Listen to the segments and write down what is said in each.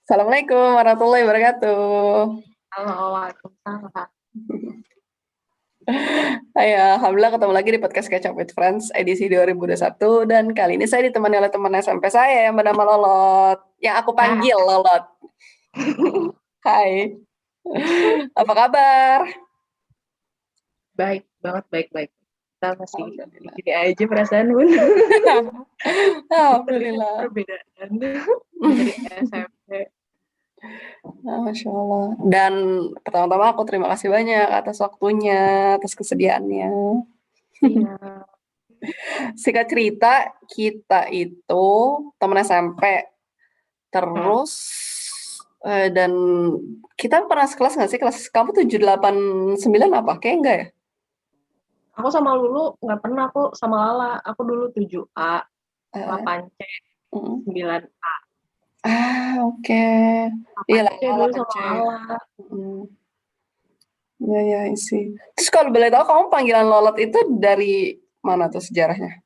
Assalamualaikum warahmatullahi wabarakatuh. Halo, waalaikumsalam. Alhamdulillah ketemu lagi di podcast Catch Up with Friends edisi 2021 dan kali ini saya ditemani oleh teman SMP saya yang bernama Lolot, yang aku Ah, panggil Lolot. Hai. Apa kabar? baik banget, baik. Kita masih Alhamdulillah. gini aja perasaan Bun. Alhamdulillah. Perbedaan dari SMP. Masya Allah. Dan pertama-tama aku terima kasih banyak atas waktunya, atas kesediaannya. Iya. Singkat cerita, kita itu teman SMP. Hmm. Terus dan kita pernah sekelas nggak sih? Kelas kamu 7, 8, 9 apa? Kayak enggak ya? Aku sama Lulu nggak pernah, aku sama Lala. Aku dulu 7A, Heeh, 8C, mhm. 9A. Oke. Iya lah, 8C dulu 8C. sama Lala. Mhm. Iya iya, I see. Terus kalau boleh tahu kamu panggilan Lolot itu dari mana tuh sejarahnya?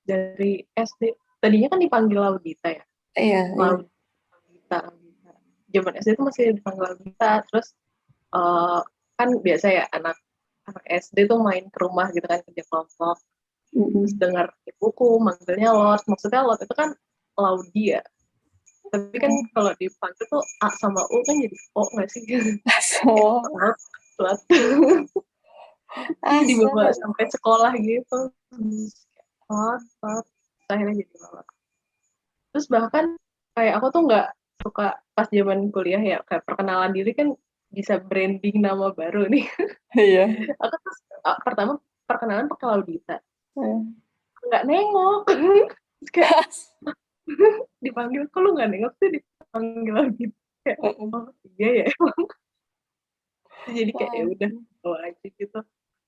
Dari SD. Tadinya kan dipanggil Laudita ya. Iya iya. Laudita. Zaman SD itu masih dipanggil Laudita. Terus eh, kan biasa ya anak SD tuh main ke rumah gitu kan, kerja kelompok, terus Mhm. dengar di buku manggilnya Lot, maksudnya Lot itu kan Laudia, tapi kan kalau dipanggil tuh A sama U kan jadi O nggak sih? Kayak So, Lot, Lot. Iya, dibawa asal. sampai sekolah gitu. Lot, Lot, akhirnya jadi Lot. Terus bahkan kayak aku tuh nggak suka pas zaman kuliah ya, kayak perkenalan diri kan bisa branding nama baru nih. Iya. Aku tuh pertama perkenalan pakai Laudita, Iya. nggak nengok. Terus kayak dipanggil, kok lu nggak nengok sih, dipanggil lagi kayak, Heeh. oh iya ya. Jadi kayak ya udah, Oke. bawa aja gitu.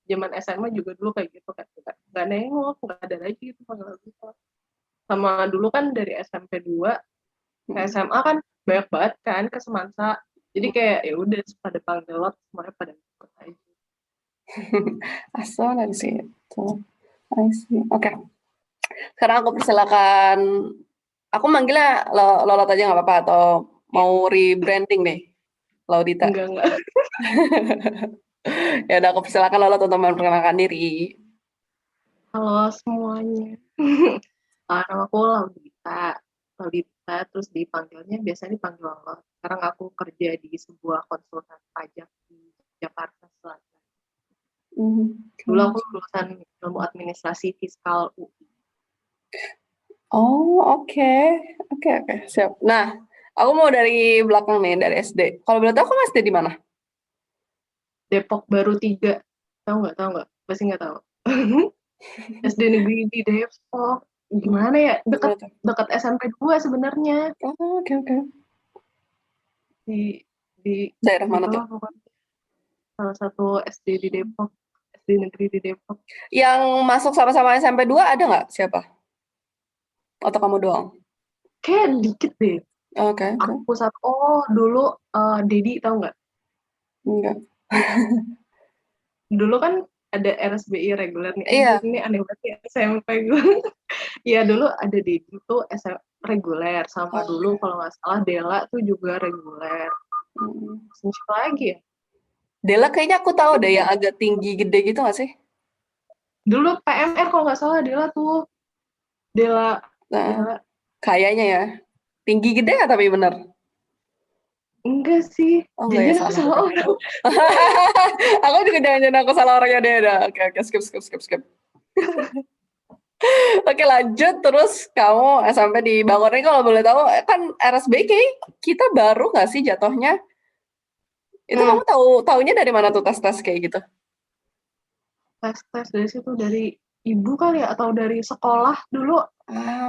Zaman SMA juga dulu kayak gitu kan, nggak nengok, nggak ada lagi gitu panggil gitu. Sama dulu kan dari SMP 2 ke Mhm. SMA kan banyak banget kan ke Semansa, jadi kayak ya udah pada panggil lot, semuanya pada ikut aja. Asal dari situ. I see. Oke. Sekarang aku persilakan. Aku manggilnya Lolot aja nggak apa-apa atau mau rebranding nih, Laudita. Enggak. Ya udah aku persilakan Lolot untuk memperkenalkan diri. Halo semuanya. Nama aku Laudita. Laudita, terus dipanggilnya biasanya dipanggil Allah. Sekarang aku kerja di sebuah konsultan pajak di Jakarta Selatan. Dulu Oke. aku lulusan ilmu administrasi fiskal UI. Oh, oke. Oke, oke, siap. Nah, aku mau dari belakang nih, dari SD. Kalau boleh tahu kamu SD di mana? Depok Baru 3. Tahu nggak? Pasti nggak tahu. SD negeri di Depok. Gimana ya? Di Dekat mana tuh? dekat SMP 2 sebenarnya. Oh, oke, oke. Di Daerah mana tuh? gitulah pokoknya. Salah satu SD di Depok. SD negeri di Depok. Yang masuk sama-sama SMP 2 ada nggak? Siapa? Atau kamu doang? Kayak dikit deh. Oke, oke. Aku satu, oh dulu Dedi tahu nggak? Enggak. Dulu kan ada RSBI reguler nih. Anjir, Iya. ini aneh banget ya SMP gue. Iya dulu ada Dedi tuh reguler, sama dulu Oke. kalau nggak salah Dela tuh juga reguler. Mhm. Siapa lagi ya? Dela kayaknya aku tahu deh yang agak tinggi gede gitu nggak sih? Dulu PMR kalau nggak salah Dela tuh. Dela, Nah, Dela. kayaknya ya. Tinggi gede nggak tapi bener? Enggak sih. Oh enggak ya, Jangan aku salah salah berarti. orang. Aku juga jangan-jangan aku salah orangnya deh. Udah. Oke, oke, skip, skip, skip, skip. Oke, lanjut. Terus kamu SMP di Bangor ini kalau boleh tahu, kan RSBK kita baru nggak sih jatuhnya? Itu Hmm, kamu taunya dari mana tuh tes-tes kayak gitu? tes dari situ, dari ibu kali ya, atau dari sekolah dulu.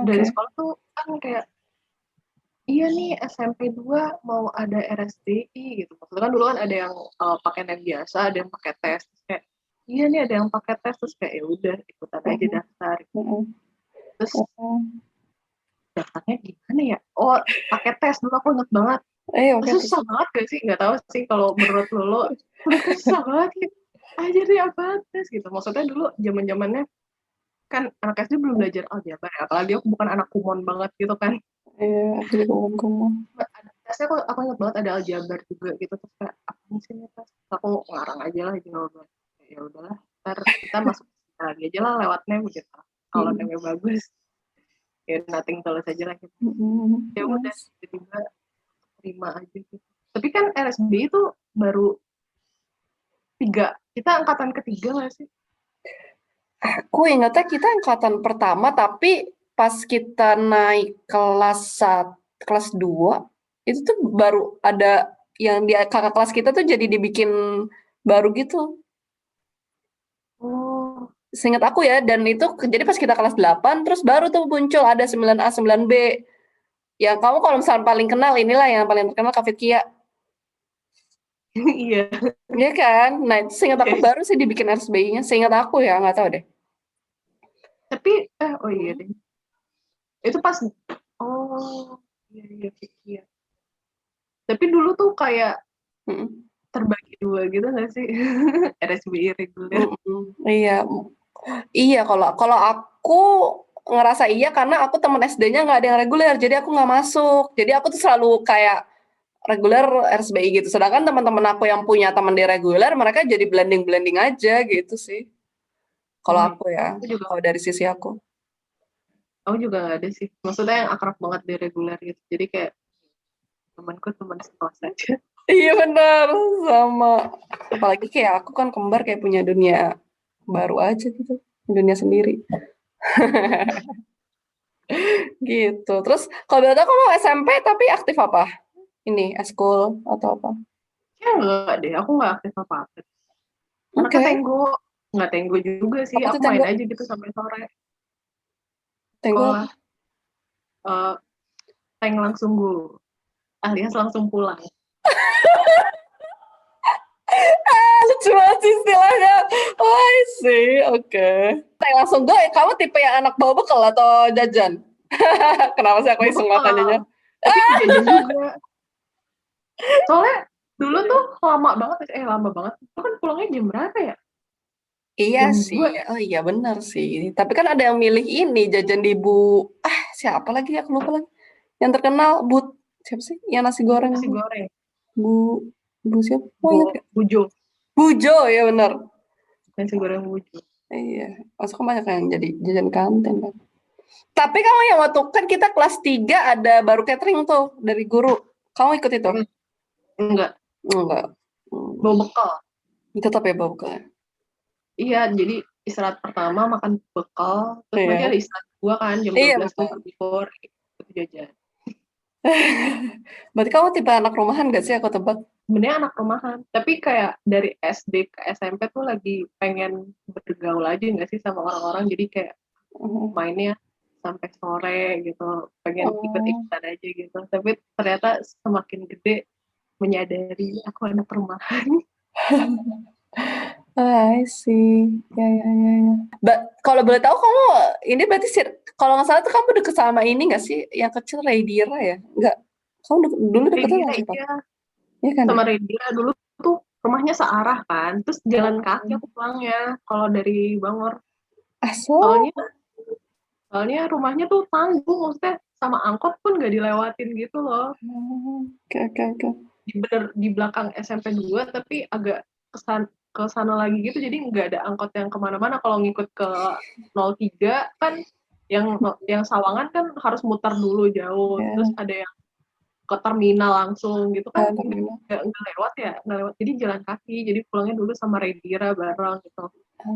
Dari Oke. sekolah tuh kan kayak, iya nih SMP 2 mau ada RSBI gitu. Maksudnya kan dulu kan ada yang pakai net biasa, ada yang pakai tes. Terus kayak, iya nih ada yang pakai tes, terus kayak ya udah ikutan aja Mhm, daftar. mhm. Terus Oh. daftarnya gimana ya? Oh, pakai tes dulu, aku inget banget. Oke terus. Susah banget gak sih? Nggak tahu sih kalau menurut Lolo. Menurut susah banget gitu. Aja nih apa tes gitu. Maksudnya dulu zaman-zamannya kan anak SD belum belajar aljabar ya. Apalagi aku bukan anak kumon banget gitu kan. Iya, aku juga belum ngomong. Tesnya aku ingat banget ada aljabar juga gitu, terus kayak apa sih ini tes, aku ngarang aja lah jawaban, ya udahlah ntar kita masuk lagi aja lah lewat nem gitu, kalau Mm, nemnya bagus ya nothing tulus aja lah gitu. Ya udah yes. tiba-tiba terima aja gitu. Tapi kan RSBI itu baru 3, kita angkatan ketiga nggak sih? Aku ingatnya kita angkatan pertama, tapi pas kita naik kelas 2 itu tuh baru ada yang di kakak kelas kita tuh jadi dibikin baru gitu. Oh, Seingat aku ya, dan itu jadi pas kita kelas 8 terus baru tuh muncul ada 9A 9B. Yang kamu kalau misalnya paling kenal inilah yang paling terkenal Kafit Kia. iya, Iya kan? Nah, itu seingat aku yes. baru sih dibikin RSBI-nya. Seingat aku ya, nggak tahu deh. Tapi oh iya deh, itu pas, oh iya iya iya. Tapi dulu tuh kayak Mm-mm. terbagi dua gitu nggak sih? RSBI reguler. Iya, iya. Kalau kalau aku ngerasa iya karena aku temen SD-nya nggak ada yang reguler, jadi aku nggak masuk. Jadi aku tuh selalu kayak reguler RSBI gitu. Sedangkan teman-teman aku yang punya teman di reguler, mereka jadi blending-blending aja gitu sih. Kalau Oh iya, aku ya, kalau dari sisi aku. aku juga nggak ada sih. Maksudnya yang akrab banget di reguler gitu. Jadi kayak temanku teman sekelas aja. Iya benar, sama. Apalagi kayak aku kan kembar kayak punya dunia baru aja gitu, dunia sendiri gitu. Terus kalau boleh tahu kamu SMP tapi aktif apa? Ini eskul atau apa? Ya enggak deh, aku nggak aktif apa-apa. Anaknya Oke. tenggo, nggak tenggo juga sih. Apa tuh Aku main Tenggo? aja gitu sampai sore Tenggo apa? sekolah. Uh, Teng langsung gue, alias langsung pulang. Lucu banget sih istilahnya. Oh, I see. Oke. Tanya langsung gue, kamu tipe yang anak bawa bekal atau jajan? Kenapa sih aku Gue iseng banget tanyanya? tapi jajan juga. Soalnya dulu tuh lama banget. Itu kan pulangnya jam berapa ya? Iya Jam sih. 2 ya? Oh iya benar sih. Tapi kan ada yang milih ini jajan di Bu. Siapa lagi ya? Aku lupa lagi. Yang terkenal siapa sih? Yang nasi goreng Nasi goreng. Bu Bu siapa? Oh ingat gak? Bujo. Bujo ya benar. Nasi goreng bujo. Iya. Masuk kan banyak yang jadi jajan kantin kan. Tapi kamu yang waktu kan kita kelas 3 ada baru catering tuh dari guru. Kamu ikut itu? Enggak, Enggak. bawa bekal. Tetap ya bawa bekal. Iya, jadi istirahat pertama makan bekal, terus nanti Iya. ada istirahat kedua kan jam Iya 12 tuh betul. before itu jajan. Berarti kamu tipe anak rumahan gak sih aku tebak? Sebenarnya anak rumahan, tapi kayak dari SD ke SMP tuh lagi pengen bergaul aja nggak sih sama orang-orang, jadi kayak Oh. mainnya sampai sore gitu, pengen Oh. ikut-ikutan aja gitu. Tapi ternyata semakin gede menyadari aku anak rumahan. I see. Ya, ya, ya, ya. Kalau boleh tahu kamu ini berarti kalau nggak salah tuh kamu deket sama ini nggak sih? Yang kecil Raidira ya? Nggak. Kamu dulu deketnya Redira sama siapa? iya, Iya kan ya? sama Redira dulu tuh rumahnya searah kan, terus jalan kaki Oh. aku pulangnya kalau dari Bangor. So, Soalnya soalnya rumahnya tuh tanggung, maksudnya sama angkot pun nggak dilewatin gitu loh. oke, oke, oke. Bener di belakang SMP 2 tapi agak ke sana lagi gitu, jadi nggak ada angkot yang kemana-mana. Kalau ngikut ke 03 kan, yang Sawangan kan harus muter dulu jauh, terus Ya, ada yang ke terminal langsung gitu kan, terminal. nggak lewat ya, nggak lewat, jadi jalan kaki. Jadi pulangnya dulu sama Redira bareng gitu.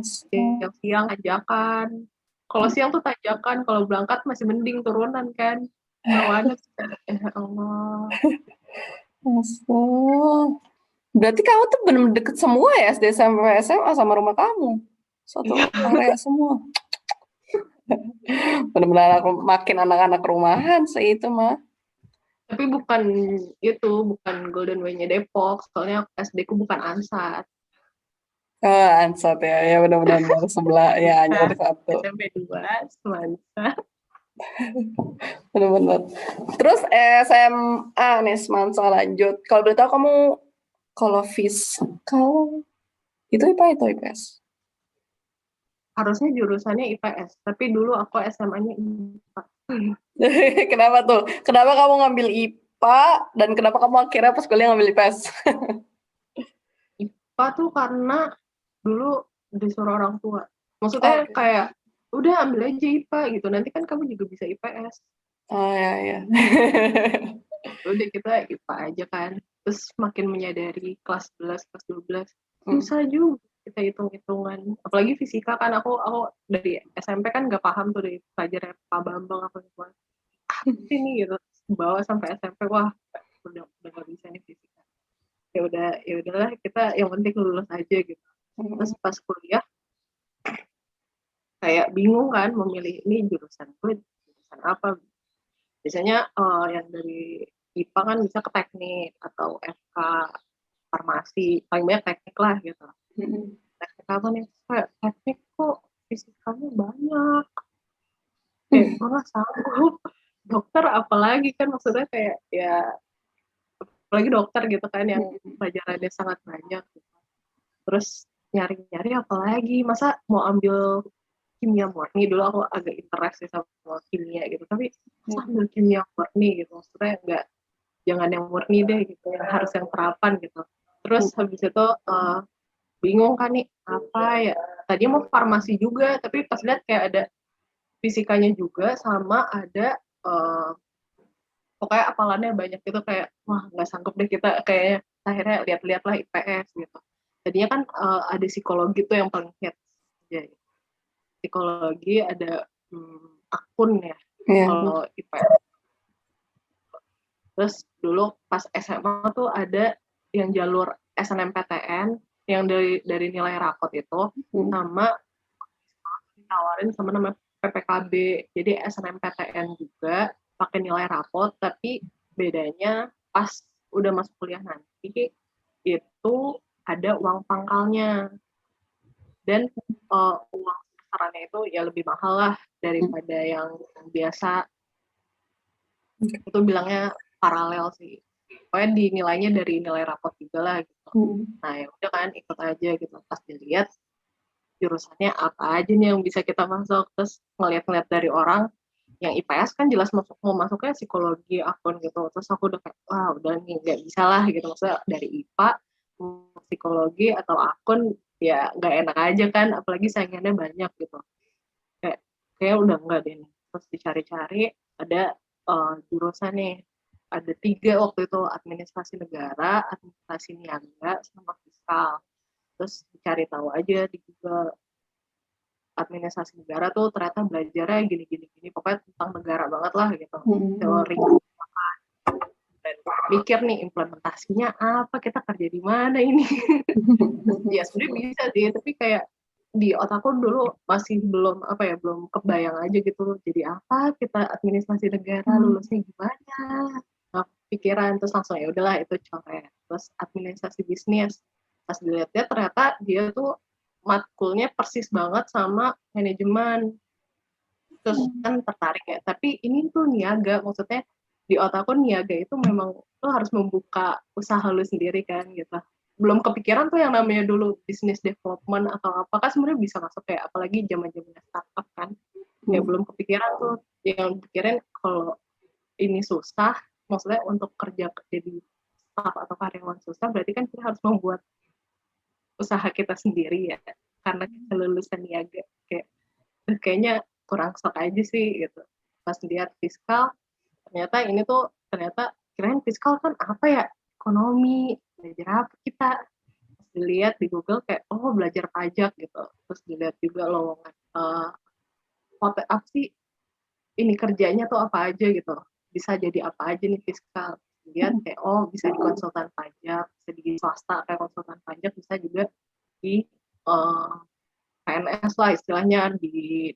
So, Yang siang tanjakan, kalau siang tuh tanjakan, kalau berangkat masih mending turunan kan, bawaannya ya Allah. so. Berarti kamu tuh bener-bener deket semua ya SD sampai SMA sama rumah kamu. Satu area semua. Bener-bener makin anak-anak rumahan sih itu mah. Tapi bukan itu, bukan Golden Way-nya Depok, soalnya SD ku bukan Ansat. Ansat ya, ya benar-benar sebelah ya hanya Nah, ada satu. SMP 2 Semansa. Benar-benar. Terus SMA nih Semansa lanjut. Kalau udah tahu kamu kalau fiskal itu IPA itu IPS. Harusnya jurusannya IPS, tapi dulu aku SMA-nya IPA. Kenapa tuh? Kenapa kamu ngambil IPA dan kenapa kamu akhirnya pas kuliah ngambil IPS? IPA tuh karena dulu disuruh orang tua. Maksudnya Oke. kayak udah ambil aja IPA gitu. Nanti kan kamu juga bisa IPS. Oh ya ya. Udah kita IPA aja kan. Terus makin menyadari kelas 11, kelas 12 Hmm. susah juga kita hitung-hitungan. Apalagi fisika kan aku dari SMP kan nggak paham tuh dari pelajaran Pak Bambang apa semua. Ini gitu. Bawa sampai SMP wah udah nggak bisa nih fisika. Ya udahlah kita yang penting lulus aja gitu. Terus Hmm. pas kuliah kayak bingung kan memilih ini jurusan gue jurusan apa. Biasanya yang dari IPA kan bisa ke teknik atau FK farmasi paling banyak teknik lah gitu. Hmm. Teknik apa nih? Kayak teknik kok fisikanya banyak. Kayak gue nggak sanggup. Dokter apalagi kan maksudnya kayak ya apalagi dokter gitu kan yang Hmm. pelajarannya sangat banyak. Gitu. Terus nyari-nyari apalagi masa mau ambil kimia murni dulu aku agak interest sih sama kimia gitu tapi masa Hmm. ambil kimia murni gitu maksudnya nggak jangan yang murni deh gitu yang harus yang terapan gitu terus Hmm. habis itu bingung kan nih apa ya tadi mau farmasi juga tapi pas lihat kayak ada fisikanya juga sama ada pokoknya apalannya banyak gitu kayak wah nggak sanggup deh kita kayaknya akhirnya lihat-lihat lah IPS gitu tadinya kan ada psikologi tuh yang paling hits ya, psikologi ada akun ya Iya. kalau IPS. Terus dulu pas SMA tuh ada yang jalur SNMPTN yang dari nilai rapot itu Hmm. sama ditawarin sama namanya PPKB. Jadi SNMPTN juga pakai nilai rapot tapi bedanya pas udah masuk kuliah nanti itu ada uang pangkalnya dan uang sarannya itu ya lebih mahal lah daripada yang biasa itu bilangnya paralel sih pokoknya dinilainya dari nilai rapot juga lah gitu Hmm. nah ya udah kan ikut aja gitu pas dilihat jurusannya apa aja nih yang bisa kita masuk terus ngeliat-ngeliat dari orang yang IPS kan jelas mau masuknya psikologi akun gitu terus aku udah kayak wah udah nih nggak bisa lah gitu maksudnya dari IPA psikologi atau akun ya nggak enak aja kan apalagi saingannya banyak gitu kayak udah enggak deh nih. Terus dicari-cari ada jurusan nih ada 3 waktu itu administrasi negara, administrasi niaga, sama fiskal. Terus dicari tahu aja di Google administrasi negara tuh ternyata belajarnya gini pokoknya tentang negara banget lah gitu Hmm. teori dan mikir nih implementasinya apa kita kerja di mana ini ya sebenarnya bisa sih tapi kayak di otakku dulu masih belum apa ya belum kebayang aja gitu jadi apa kita administrasi negara lulusnya gimana nah, pikiran terus langsung ya udahlah itu coret terus administrasi bisnis pas dilihat-lihat ternyata dia tuh matkulnya persis banget sama manajemen terus kan tertarik ya tapi ini tuh niaga maksudnya di otakku niaga itu memang lo harus membuka usaha lo sendiri kan gitu belum kepikiran tuh yang namanya dulu business development atau apa kan sebenarnya bisa masuk kayak apalagi zaman-zaman startup kan kayak belum kepikiran tuh yang pikirin kalau ini susah maksudnya untuk kerja jadi staff atau karyawan susah berarti kan kita harus membuat usaha kita sendiri ya karena kita lulusan niaga kayak kayaknya kurang sok aja sih gitu pas lihat fiskal ternyata ini tuh ternyata kirain fiskal kan apa ya ekonomi belajar apa kita terus dilihat di Google kayak oh belajar pajak gitu terus dilihat juga lowongan apa sih ini kerjanya tuh apa aja gitu bisa jadi apa aja nih fiskal lihat kayak oh bisa di konsultan pajak bisa di swasta kayak konsultan pajak bisa juga di PNS lah istilahnya di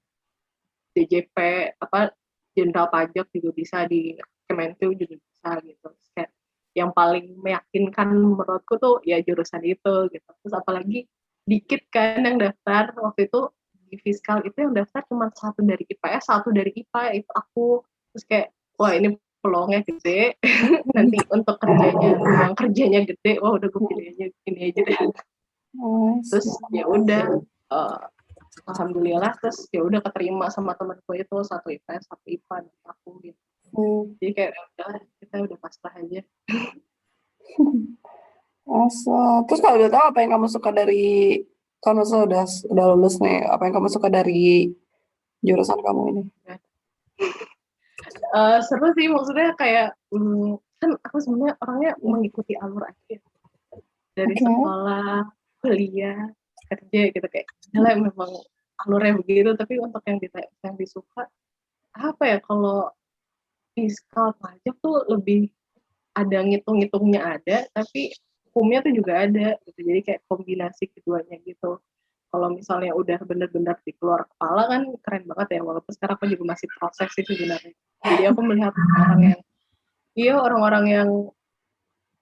DJP apa jenderal pajak juga bisa di Kemenku juga bisa gitu kayak yang paling meyakinkan menurutku tuh ya jurusan itu gitu terus apalagi dikit kan yang daftar waktu itu di fiskal itu yang daftar cuma satu dari IPS satu dari IPA itu aku terus kayak wah ini peluangnya gede nanti untuk kerjanya yang kerjanya gede wah udah gue pilih aja ini aja deh Oh, terus ya udah uh, alhamdulillah terus ya udah keterima sama temanku itu satu IPS satu IPA dan aku gitu. Jadi kayak udah kita udah pasrah aja. Terus kalau udah tahu apa yang kamu suka dari kamu udah lulus nih, apa yang kamu suka dari jurusan kamu ini? Seru sih maksudnya kayak kan aku sebenarnya orangnya mengikuti alur aja dari sekolah, kuliah, kerja gitu kayak memang alurnya begitu. Tapi untuk yang disuka apa ya, kalau fiskal pajak tuh lebih ada ngitung-ngitungnya ada, tapi hukumnya tuh juga ada gitu. Jadi kayak kombinasi keduanya gitu. Kalau misalnya udah benar-benar di keluar kepala kan keren banget ya, walaupun sekarang aku juga masih proses sih sebenarnya. Jadi aku melihat orang-orang yang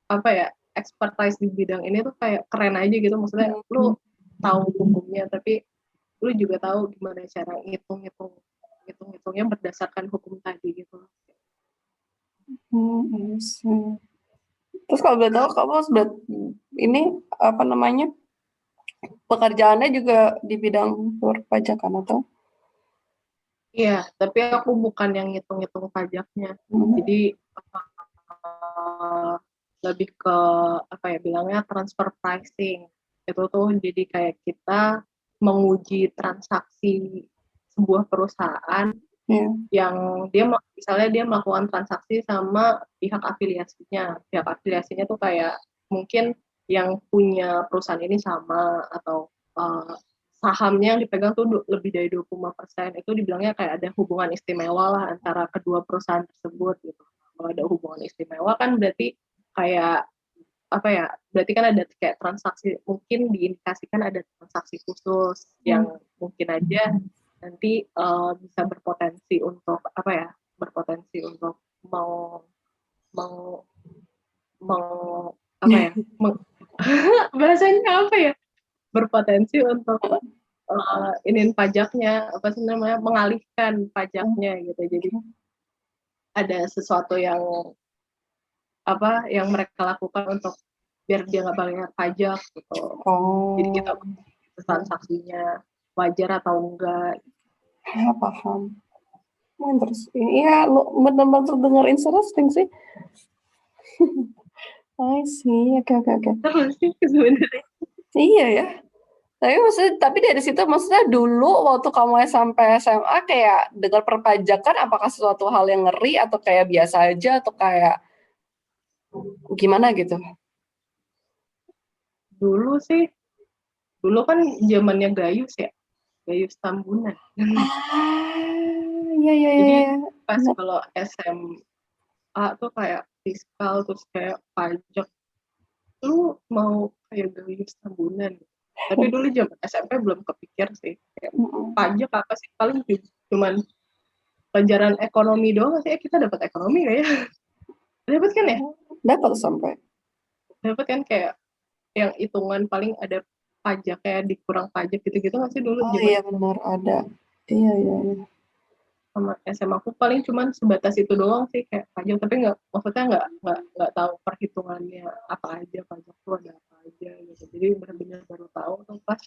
apa ya, expertise di bidang ini tuh kayak keren aja gitu. Maksudnya lu tahu hukumnya, tapi lu juga tahu gimana cara ngitungnya berdasarkan hukum tadi gitu. Terus kalau boleh tahu kamu sudah ini apa namanya, pekerjaannya juga di bidang perpajakan atau? Iya, tapi aku bukan yang ngitung-ngitung pajaknya. Jadi lebih ke apa ya bilangnya, transfer pricing. Itu tuh jadi kayak kita menguji transaksi sebuah perusahaan yang misalnya dia melakukan transaksi sama pihak afiliasinya. Pihak afiliasinya tuh kayak mungkin yang punya perusahaan ini sama, atau sahamnya yang dipegang tuh lebih dari 25%. Itu dibilangnya kayak ada hubungan istimewa lah antara kedua perusahaan tersebut gitu. Kalau ada hubungan istimewa kan berarti kayak apa ya, berarti kan ada kayak transaksi, mungkin diindikasikan ada transaksi khusus yang mungkin aja nanti bisa berpotensi untuk apa ya, berpotensi untuk mau apa ya, bahasanya apa ya, berpotensi untuk iniin pajaknya, apa sih namanya, mengalihkan pajaknya gitu. Jadi ada sesuatu yang apa yang mereka lakukan untuk biar dia nggak bayar pajak gitu. Jadi kita transaksinya wajar atau enggak. Ya, paham. Terus iya, benar-benar dengar interesting sih. I see, oke. Terus sih sebenarnya. Iya ya. Tapi dari situ maksudnya dulu waktu kamu SMP SMA kayak dengar perpajakan, apakah sesuatu hal yang ngeri atau kayak biasa aja atau kayak gimana gitu? Dulu kan zamannya Gayus ya, Gayus Tambunan. Iya. Jadi pas kalau SMA tuh kayak fiskal terus kayak pajak, lu mau kayak Gayus Tambunan. Tapi dulu zaman SMP belum kepikir sih kayak pajak apa sih, paling cuman pelajaran ekonomi doang sih. Kita dapat ekonomi nggak ya? Dapat kan ya? Dapat sampai. Dapat kan kayak yang hitungan paling ada pajak kayak dikurang pajak gitu-gitu nggak sih dulu? Oh iya benar ada. Iya. Sama SMA aku paling cuman sebatas itu doang sih, kayak pajak, tapi maksudnya nggak tahu perhitungannya apa aja, pajak tuh ada apa aja gitu. Jadi benar-benar baru tahu tuh pas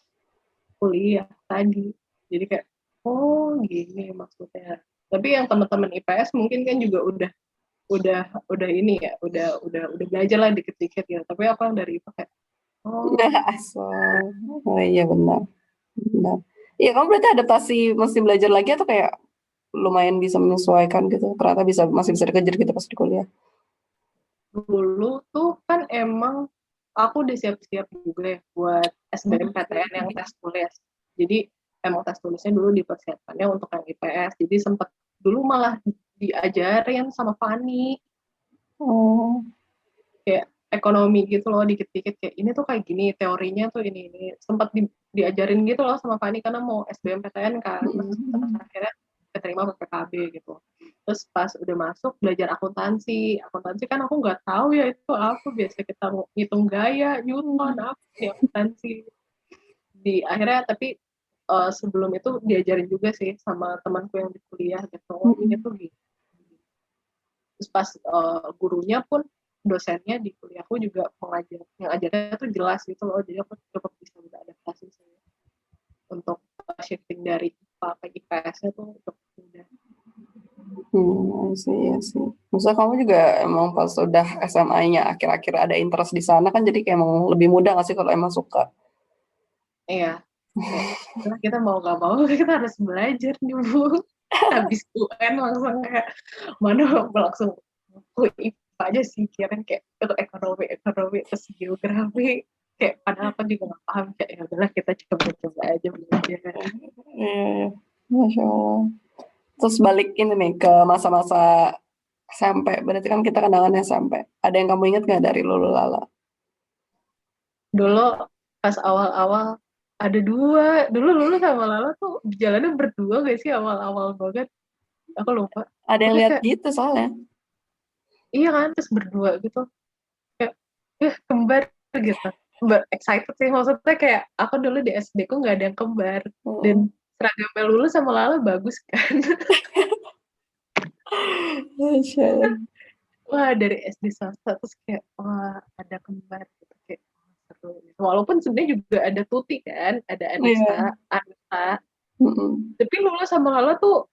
kuliah tadi. Jadi kayak oh gini maksudnya. Tapi yang teman-teman IPS mungkin kan juga udah ini ya, udah belajar lah dikit-dikit ya. Tapi aku yang dari IPA kayak Oh iya benar. Iya kamu berarti adaptasi mesti belajar lagi atau kayak lumayan bisa menyesuaikan gitu, ternyata masih bisa dikejar gitu pas di kuliah. Dulu tuh kan emang aku udah siap-siap juga ya buat SBMPTN yang tes tulis. Jadi emang tes tulisnya dulu dipersiapkannya untuk yang IPS. Jadi sempet dulu malah diajarin sama Fani kayak ekonomi gitu loh, dikit-dikit kayak ini tuh kayak gini, teorinya tuh ini. Sempet diajarin gitu loh sama Fani karena mau SBMPTN kan. Terus akhirnya keterima PKB gitu. Terus pas udah masuk belajar akuntansi kan aku nggak tahu ya itu apa, biasa kita ngitung gaya, Newton, apa ya akuntansi. Di akhirnya tapi sebelum itu diajarin juga sih sama temanku yang di kuliah gitu, ini tuh gitu. Terus pas gurunya pun, dosennya di kuliahku juga yang ajarnya tuh jelas gitu loh, jadi aku cukup bisa beradaptasi sih. untuk shifting dari IPA ke IPS-nya tuh untuk udah. Iya sih. Maksudnya kamu juga emang pas udah SMA-nya akhir-akhir ada interest di sana kan jadi kayak emang lebih mudah nggak sih kalau emang suka? Iya, kayak "Lah, kita mau nggak mau kita harus belajar nih Bu." Habis UN langsung kayak mana langsung IPA aja sih, kirain kayak untuk ekonomi terus geografi, kayak padahal aku juga nggak paham, kayak ya udahlah kita coba-coba aja belajar. Iya, iya. Masya Allah. Terus balik ini nih ke masa-masa SMP. Berarti kan kita kenangan SMP. Ada yang kamu ingat nggak dari Lulu Lala? Dulu pas awal-awal ada dua, dulu Lulu sama Lala tuh jalannya berdua gak sih awal-awal banget, aku lupa. Ada yang Pokoknya lihat kayak gitu soalnya. iya kan, terus berdua gitu kayak kembar gitu. Excited sih, maksudnya kayak aku dulu di SD ku nggak ada yang kembar, dan Hmm. seragamnya Lulu sama Lala bagus kan. Masya Allah. Wah, dari SD swasta terus kayak wah ada kembar gitu, kayak seru gitu. Walaupun sebenarnya juga ada Tuti kan, ada Iya. Anissa, Mm-mm. tapi Lulu sama Lala tuh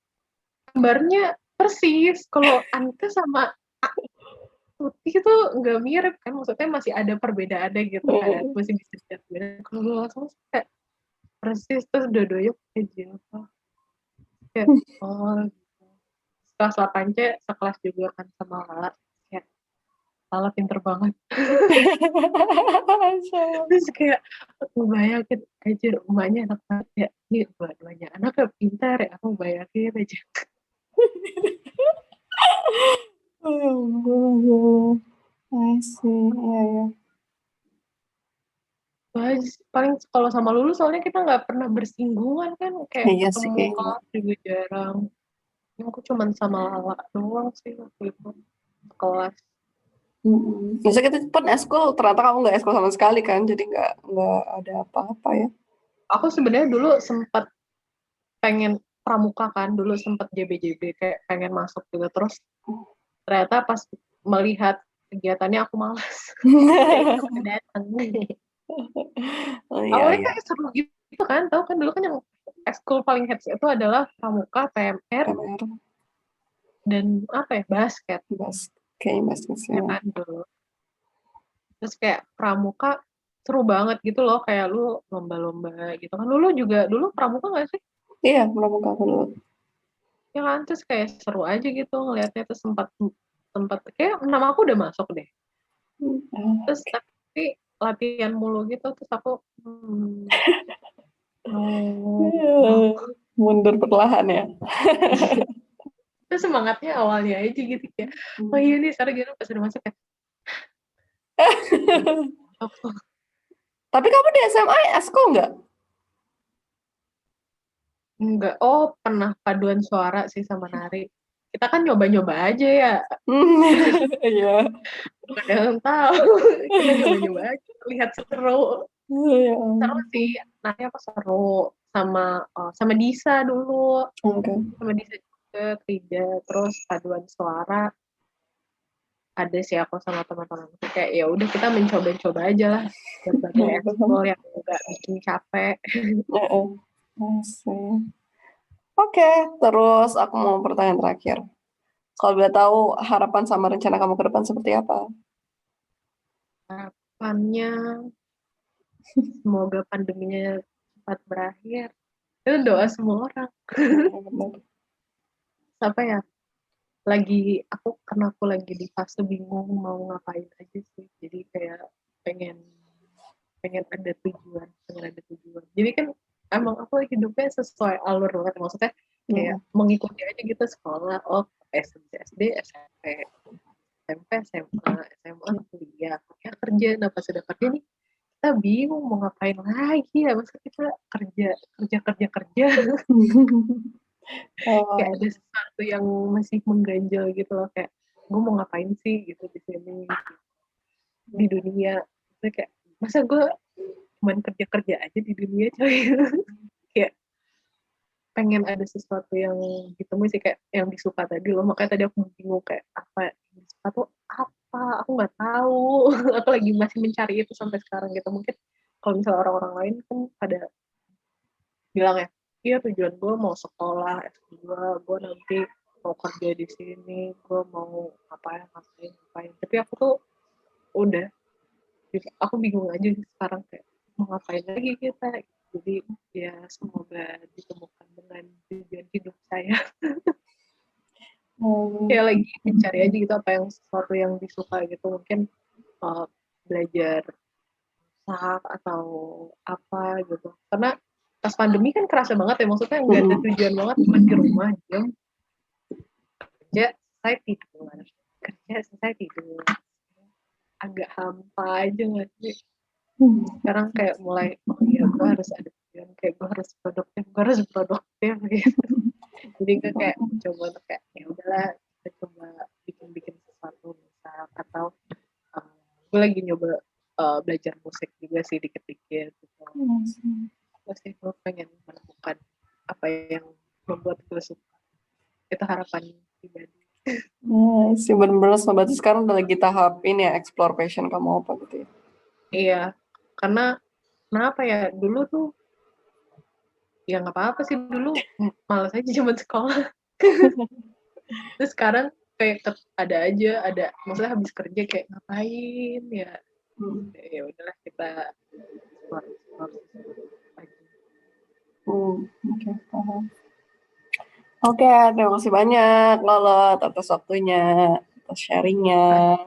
kembarnya persis. Kalau Anka sama Tuti itu nggak mirip kan, maksudnya masih ada perbedaannya gitu kan, Mm. masih bisa dilihat beda. Kalau Lulu langsung kayak persis, terus dua-duanya pakai jilbab kayak oh gitu. Kelas 8C sekelas juga kan sama Lala, kayak Lala pinter banget. Masya Allah. Terus kayak aku bayangin aja rumahnya enak banget ya, ini dua-duanya anaknya pintar ya, aku bayangin aja. Ya ampun. I see. Iya, iya. Wah, paling kalau sama Lulu soalnya kita nggak pernah bersinggungan kan, kayak Iya sih ketemu kayaknya. kelas juga jarang. Aku cuman sama Lala doang sih waktu itu kelas. Maksudnya kita pun eskul, ternyata kamu nggak eskul sama sekali kan, jadi nggak ada apa-apa ya. Aku sebenarnya dulu sempat pengen pramuka kan, dulu sempat JB-JB kayak pengen masuk juga, terus ternyata pas melihat kegiatannya aku malas. Kayak nggak datang. Oh iya Awalnya iya. kayak seru gitu kan, tahu kan dulu kan yang ekskul paling hits itu adalah pramuka, PMR, PMR, dan apa ya, basket bas, kayaknya basket sih. ya kan dulu. Terus kayak pramuka seru banget gitu loh, kayak lu lomba-lomba gitu kan. Dulu juga dulu pramuka nggak sih? Iya, pramuka aku dulu. Ya kan, terus kayak seru aja gitu ngelihatnya, terus sempat sempat kayak nama aku udah masuk deh. Ah, Terus tapi latihan mulu gitu, terus aku no. mundur perlahan ya. Itu semangatnya awalnya aja gitu kayak oh Hmm. iya nih sekarang gitu, pas udah masuk kayak apa Tapi kamu di SMA eskul nggak? enggak, oh pernah paduan suara sih sama nari. Kita kan nyoba-nyoba aja ya, Iya. ada yang tahu. Kita nyoba-nyoba aja, lihat seru. Ya Seru sih, ampun. nari apa seru, sama sama Disa dulu, Oke. sama Disa juga Krida, terus paduan suara ada sih aku sama teman-teman, kayak ya udah kita mencoba-coba aja lah berbagai ekskul Paham. yang enggak bikin capek. Heeh. Asik. Oke, terus aku mau pertanyaan terakhir. Kalau boleh tahu harapan sama rencana kamu ke depan seperti apa? Harapannya semoga pandeminya cepat berakhir. Itu doa semua orang. Iya, benar. Apa ya? Karena aku lagi di fase bingung mau ngapain aja sih. Jadi kayak pengen pengen ada tujuan, pengen ada tujuan. Jadi kan emang aku hidupnya sesuai alur banget. Maksudnya kayak Mm. mengikuti aja gitu sekolah. Oh, SMP, SD, SMP, SMP, SMA, SMA, kuliah, kuliah kerja. Nah, pas udah kerja nih, kita bingung mau ngapain lagi ya, masa kita kerja kerja kerja kerja. Kayak Oh, ada sesuatu yang masih mengganjal gitu loh, kayak gue mau ngapain sih gitu di sini, di dunia. Terus kayak masa gue cuman kerja kerja aja di dunia coy. Kayak pengen ada sesuatu yang ditemu sih, kayak yang disuka tadi loh, makanya tadi aku bingung kayak apa yang disuka tuh, apa aku nggak tahu. Aku lagi masih mencari itu sampai sekarang gitu. Mungkin kalau misalnya orang-orang lain kan pada bilang ya, iya tujuan gue mau sekolah S2, gue nanti mau kerja di sini, gue mau ngapain. Tapi aku tuh udah, aku bingung aja sekarang kayak mau ngapain lagi kita. Jadi ya semoga ditemukan dengan tujuan hidup saya. Kayak lagi mencari aja gitu apa yang sesuatu yang disuka gitu, mungkin belajar masak atau apa gitu. Karena pas pandemi kan kerasa banget ya, maksudnya nggak ada tujuan banget, cuma di rumah diam, kerja selesai tidur, kerja selesai tidur, agak hampa aja nggak sih. Sekarang kayak mulai, oh iya gue harus ada tujuan, kayak gue harus produktif gitu. Jadi gue kayak coba untuk kayak ya udahlah, kita coba bikin sesuatu misal, atau gue lagi nyoba belajar musik juga sih dikit-dikit gitu. Terus sih gue pengen menemukan apa yang membuat gue suka. Itu harapan pribadi. sih bener-bener berarti sekarang udah lagi tahap ini ya, explore passion kamu apa gitu ya. Iya, karena kenapa ya, dulu tuh ya nggak apa-apa sih, dulu malas aja cuma sekolah. Terus sekarang kayak ada maksudnya habis kerja kayak ngapain ya, ya udahlah kita explore lagi. Oke, paham. Oke, terima kasih banyak Lolo atas waktunya, atas sharingnya.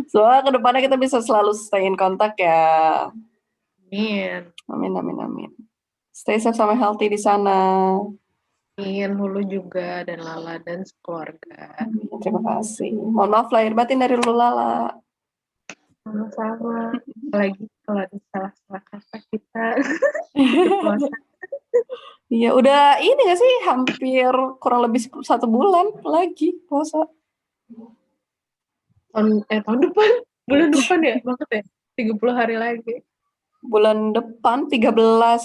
Soalnya kedepannya kita bisa selalu stay in kontak ya. Amin. Amin. Stay safe sama healthy di sana. Amin, Lulu juga dan Lala dan sekeluarga. Terima kasih. Mohon maaf lahir batin dari Lulu Lala. Sama-sama. Apalagi kalau ada salah-salah kata kita. Iya, udah ini nggak sih hampir kurang lebih 1 bulan lagi puasa. Tahun depan, bulan depan ya, banget ya. 30 hari lagi. Bulan depan 13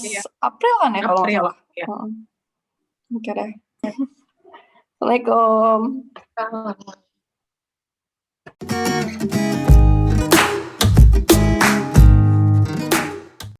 Iya. April kan ya kalau nggak April, salah. ya. Oke deh. Assalamualaikum. Salam.